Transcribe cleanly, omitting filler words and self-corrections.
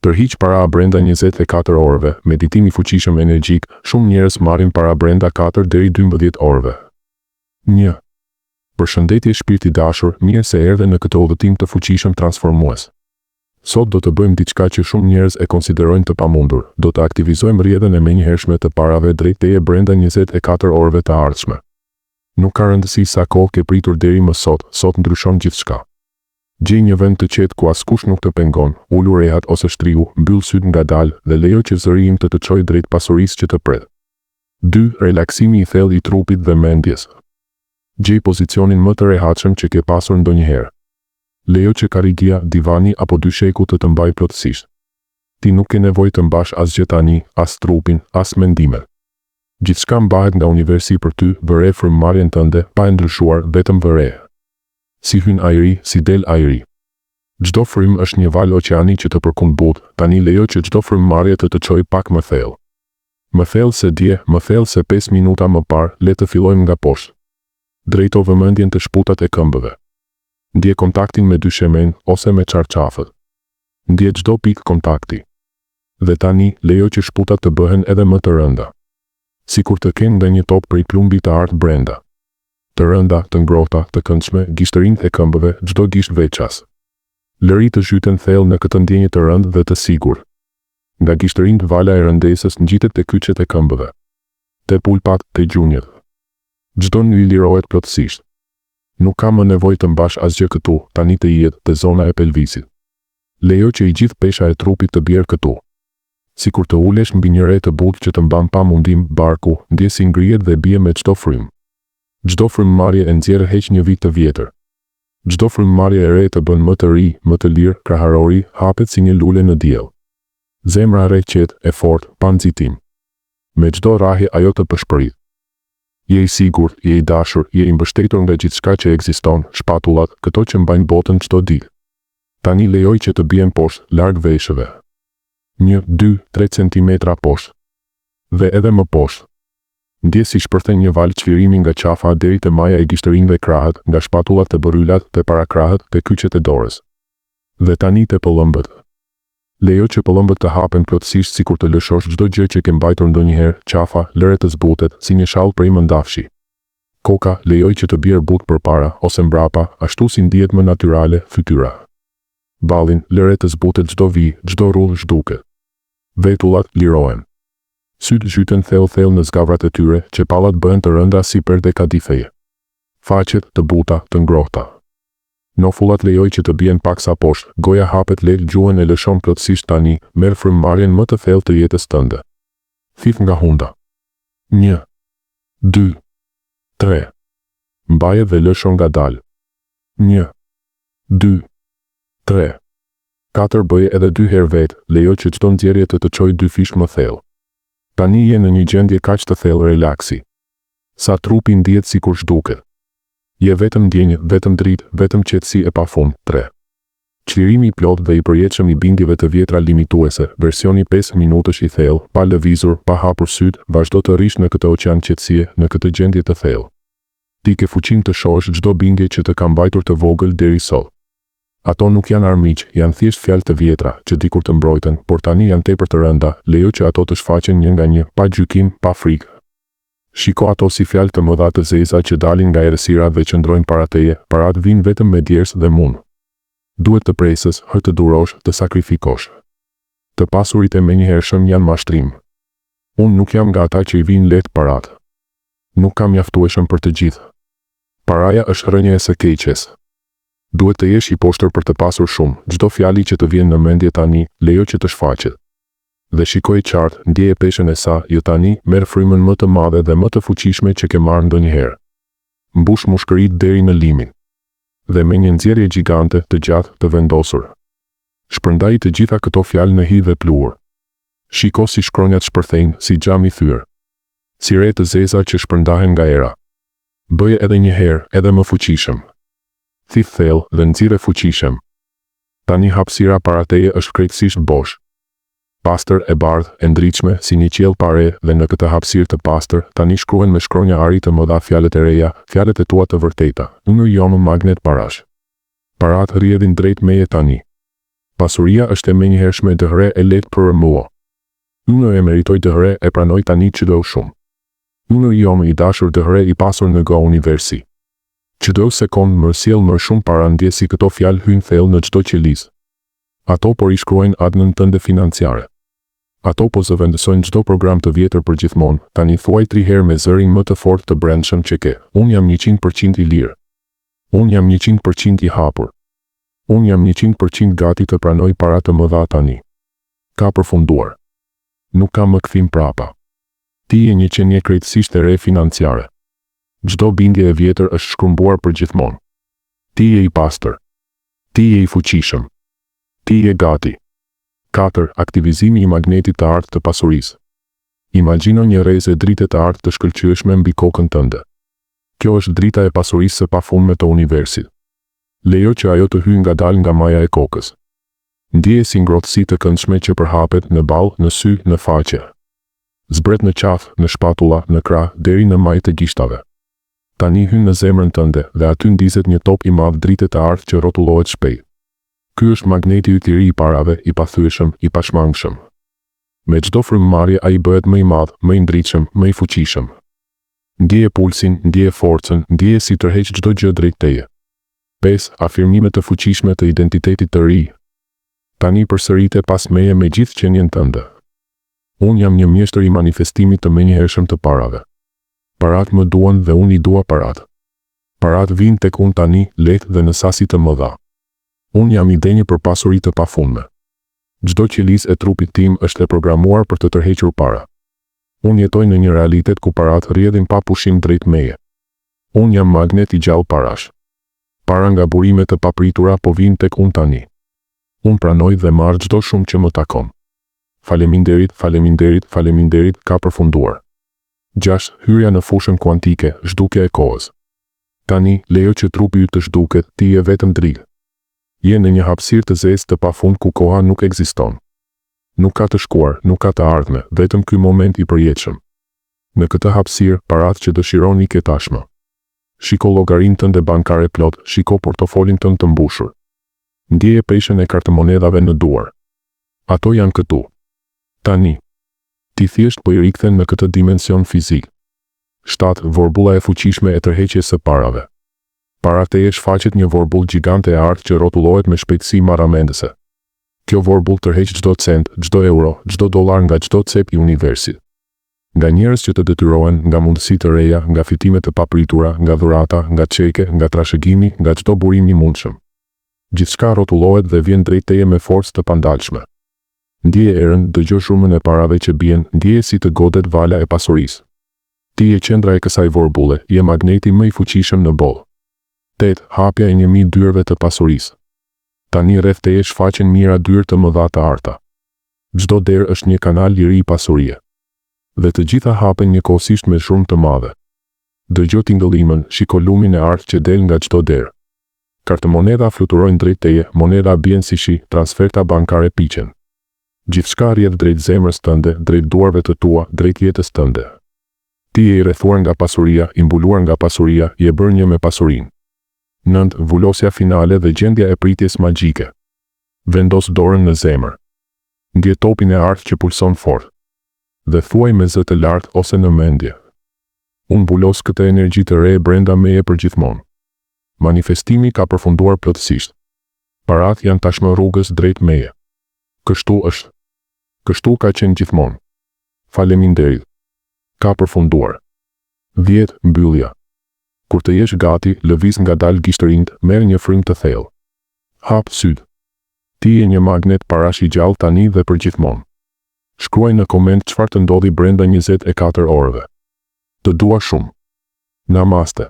Tërhiq para brenda 24 orëve, meditimi fuqishëm energjik, shumë njerëz marrin para brenda 4 deri 12 orëve. 1. Përshëndetje shpirti dashur, mirë se erdhe në këtë udhëtim të fuqishëm transformues. Sot do të bëjmë diçka që shumë njerëz e konsiderojnë të pamundur. Do të aktivizojmë rrjedhën e menjëhershme të parave drejt teje brenda 24 orëve të ardhshme. Nuk ka rëndësi sa kohë ke pritur deri më sot ndryshon gjithçka. Gjej një vend të qetë ku askush nuk të pengon, ulu rehat ose shtrihu, mbyll syt ngadalë dhe lejo që zëri im të çojë drejt pasurisë që të pret. 2. Relaksimi i thellë i trupit dhe mendjes. Gjej pozicionin më të rehatshëm që ke pasur ndonjëherë. Lejo që karrigia, divani apo dysheku të mbaj plotësisht. Ti nuk ke nevojë të mbash asgjë tani, as trupin, as mendimet. Gjithçka mbahet nga universi për ty, vëre frymëmarrjen tënde, pa e ndryshuar, vetëm vëre. Si hyn ajri, si del ajri. Çdo frymë është një val oqeani që të përkund botë, tani lejo që çdo frymëmarrje të çojë pak më thellë. Më thellë se dje, më thellë se 5 minuta më parë, le të fillojmë nga poshtë. Drejto vëmendjen të shputat e këmbëve. Ndje kontaktin me dyshemen ose me çarçafët. Ndje çdo pikë kontakti. Dhe tani, lejo që shputat të bëhen edhe më të rënda. Sikur të kenë ndonjë top prej plumbi të artë brenda. Të rënda, të ngrohta, të këndshme, gishtërinë e këmbëve, çdo gisht veças. Lëri të zhyten thellë në këtë ndjenjë të rëndë dhe të sigurt. Nga gishtërinë vala e rëndesës ngjitet te kyçet e këmbëve. Te pulpat, te gjunjët. Çdo një lirohet plotësisht. Nuk ka më nevojë të mbash asgjë këtu, tani të jetë te zona e pelvisit. Lejo që i gjithë pesha e trupit të bjerë këtu. Sikur të ulesh mbi një re të butë që të mban pa mundim barku, ndje si ngrihet dhe bie me çdo frymë. Çdo frymëmarrje e nxjerr heq një vit të vjetër. Çdo frymëmarrje e re të bën më të ri, më të lirë, kraharori, hapet si një lule në diell. Zemra re qetë, e fortë, pa nxitim. Me çdo rrahje ajo të përshpërit. Je i sigurt, je i dashur, je i mbështetur nga gjithçka që ekziston, shpatullat, këto që mbajnë botën çdo ditë. Tani lejoj që të bien poshtë, larg veshëve. 1, 2, 3 centimetra poshtë. Dhe edhe më poshtë. Ndje si shpërthen një val çlirimi nga qafa deri te maja e gishtërinjve krahët, nga shpatullat te boryllat, te parakrahët, te kyçet e dorës. Dhe tani te pëllëmbët. Lejo që pëllëmbët të hapen plotësisht sikur të lëshosh çdo gjë që ke mbajtur ndonjëherë, qafa, lëre të zbutet si një shall prej mëndafshi. Koka, lejoj që të bjerë butë përpara ose mbrapa, ashtu si ndihet më natyrale, fytyra. Ballin, lëre të zbutet çdo vi, çdo rrullë zhduket. Vetullat lirohen. Syt zhyten thellë në zgavrat e tyre, që pallat bëhen të rënda si perde kadifeje. Faqet të buta, të ngrohta. Nofullat lejoj që të bien paksa poshtë, goja hapet lehtë, gjuhën e lëshon plotësisht tani, merr frymëmarrjen më të thellë të jetës tënde. Thith nga hunda. 1, 2, 3. Mbaje dhe lëshon ngadalë. 1, 2, 3. 4 bëje edhe 2 herë vetë, lejo që çdo nxjerrje të çojë 2 fish më thellë. Tani je në një gjendje kaq të thellë relaksi. Sa trupi ndihet sikur zhduket. Je vetëm ndjenjë, vetëm dritë, vetëm qetësi e pafund. 3. Çlirimi i plot dhe i përjetshëm i bindjeve të vjetra limituese, versioni 5 minutësh i thellë, pa lëvizur, pa hapur syt, vazhdo të rish në këtë oqean qetësie, në këtë gjendje të thellë. Ti ke fuqinë të shohësh çdo bindje që të ka mbajtur të vogël deri sot. Ato nuk janë armiq, janë thjesht fjalë të vjetra, që dikur të mbrojtën, por tani janë tepër të rënda, lejo që ato të shfaqen një nga një, pa gjykim, pa frikë. Shiko ato si fjalë të mëdha të zeza që dalin nga errësira dhe qëndrojnë para teje, parat vinë vetëm me djersë dhe mund. Duhet të presës, të durosh, të sakrifikosh. Të pasurit e menjëhershëm janë mashtrim. Unë nuk jam nga ata që i vinë lehtë parat. Nuk kam mjaftueshëm për të gjithë. Paraja është rënje e së keqes. Duhet të jesh i poshtër për të pasur shumë, çdo fjali që të vjen në mendje tani, lejo që të shfaqet. Dhe shikoj qartë, ndjeje peshën e sa, jo tani, merr frymën më të madhe dhe më të fuqishme që ke marrë ndonjëherë. Mbush mushkërit deri në limin. Dhe me një nxjerrje gjigante, të gjatë, të vendosur. Shpërndaj të gjitha këto fjalë në hi dhe pluhur. Shiko si shkronjat shpërthejnë, si xham i thyrë. Si re të zeza që shpërndahen nga era. Bëje edhe një herë, edhe më fuqishëm. Thith thellë dhe nxirre fuqishëm. Tani hapësira para teje është krejtësisht bosh. Pastër e bardhë, e ndritshme, si një qiell pare, dhe në këtë hapësirë të pastër, tani shkruhen me shkronja ari të mëdha fjalët e reja, fjalët e tua të vërteta, unë jam magnet parash. Parat rrjedhin drejt meje tani. Pasuria është e menjëhershme dëhre e lehtë për mua. Unë e meritoj dëhre e pranoj tani çdo shumë. Unë jam i dashur dëhre i pasur nga universi. Çdo sekond më sjell më shumë para ndjesi këto fjalë hyjnë thellë në çdo qelizë. Ato po i shkruajnë adnën tënde financiare. Ato po zëvendësojnë çdo program të vjetër për gjithmonë. Tani thuaj 3 herë me zërin më të fortë të brendshëm që ke. Unë jam 100% i lirë. Unë jam 100% i hapur. Unë jam 100% gati të pranoj para të mëdha tani. Ka përfunduar. Nuk ka më kthim prapa. Ti je një qenie krejtësisht e re financiare. Çdo bindje e vjetër është shkrumbuar për gjithmonë. Ti je i pastër. Ti je i fuqishëm. Ti je gati. 4. Aktivizimi i magnetit të artë të pasurisë. Imagjino një rrezë drite të artë të shkëlqyeshme mbi kokën tënde. Kjo është drita e pasurisë së pafundme të universit. Lejo që ajo të hyjë ngadalë nga maja e kokës. Ndjeje si ngrohtësi të këndshme që përhapet në ballë, në sy, në faqe. Zbret në qafë, në shpatulla, në krah, deri në majtë të gishtave. Tani hyn në zemrën tënde dhe aty ndizet një top i madh drite të artë që rrotullohet shpejt. Ky është magneti ytiri i parave, i pathyeshëm, i pashmangshëm. Me çdo frymëmarrje ai bëhet më i madh, më i ndritshëm, më i fuqishëm. Ndjeje pulsin, ndjeje forcën, ndjeje si tërheq çdo gjë drejt teje. 5. Afirmime të fuqishme të identitetit të ri. Tani përsërite pas meje me gjithë qenien tënde. Unë jam një mjeshtër i manifestimit të menjëhershëm të parave. Parat më duan dhe unë i dua parat. Parat vijnë tek unë tani, lehtë dhe në sasi të mëdha. Unë jam i denjë për pasuri të pafundme. Çdo qelizë e trupit tim është e programuar për të tërhequr para. Unë jetoj në një realitet ku parat rrjedhin pa pushim drejt meje. Unë jam magnet i gjallë parash. Para nga burime të papritura po vijnë tek unë tani. Unë pranoj dhe marr çdo shumë që më takon. Faleminderit, faleminderit, faleminderit, ka përfunduar. 6. Hyrja në fushën kuantike, zhdukja e kohës. Tani, lejo që trupi yt të zhduket, ti je vetëm drilë. Je në një hapësirë të zezë të pafund ku koha nuk ekziston. Nuk ka të shkuar, nuk ka të ardhme, vetëm ky moment i përjetshëm. Në këtë hapësirë, paratë që dëshironi ke tashmë. Shiko llogarinë tënde bankare plot, shiko portofolin tënd të mbushur. Ndjeje peshën e kartëmonedhave në duar. Ato janë këtu. Tani. Ti thjesht po i rikthen në këtë dimension fizik. 7. Vorbulla e fuqishme e tërheqjes së parave. Para teje shfaqet një vorbull gjigante e artë që rrotullohet me shpejtësi marramendëse. Kjo vorbull tërheq çdo cent, çdo euro, çdo dollar nga çdo cep i universit. Nga njerëz që të detyrohen, nga mundësi të reja, nga fitime të papritura, nga dhurata, nga çeke, nga trashëgimi, nga çdo burim i mundshëm. Gjithçka rrotullohet dhe vjen drejt teje me forcë të pandalshme. Ndjeje erën, dëgjoj shumën e parave që bien, ndjeje si të godet vala e pasurisë. Ti je qendra e kësaj vorbulle, je magneti më i fuqishëm në botë. 8. Hapja e 1000 dyrëve të pasurisë. Tani rreth teje shfaqen mijëra dyrë të mëdha të arta. Çdo derë është një kanal liri i pasurie. Dhe të gjitha hapen njëkohësisht me shumë të madhe. Dëgjoj tingëllimën, shiko lumin e artë që del nga çdo derë. Kartëmonedha fluturojnë drejt teje, monedha bien si shi, transferta bankare piqen. Gjithçka rrjedh drejt zemrës tënde, drejt duarve të tua, drejt jetës tënde. Ti je i rrethuar nga pasuria, i mbuluar nga pasuria, je bërë një me pasurinë. 9. Vulosja finale dhe gjendja e pritjes magjike. Vendos dorën në zemër. Ndje topin e artë që pulson fort. Dhe thuaj me zë të lartë ose në mendje. Unë bulos këtë energji të re brenda meje për gjithmonë. Manifestimi ka përfunduar plotësisht. Parat janë tashmë rrugës drejt meje. Kështu është. Kështu ka qenë gjithmonë. Faleminderit. Ka përfunduar. 10. Mbyllja. Kur të jesh gati, lëviz ngadalë gishtërind, merr një frymë të thellë. Hap syt. Ti je një magnet parash i gjallë tani dhe për gjithmonë. Shkruaj në koment çfarë të ndodhi brenda 24 orëve. Të dua shumë. Namaste.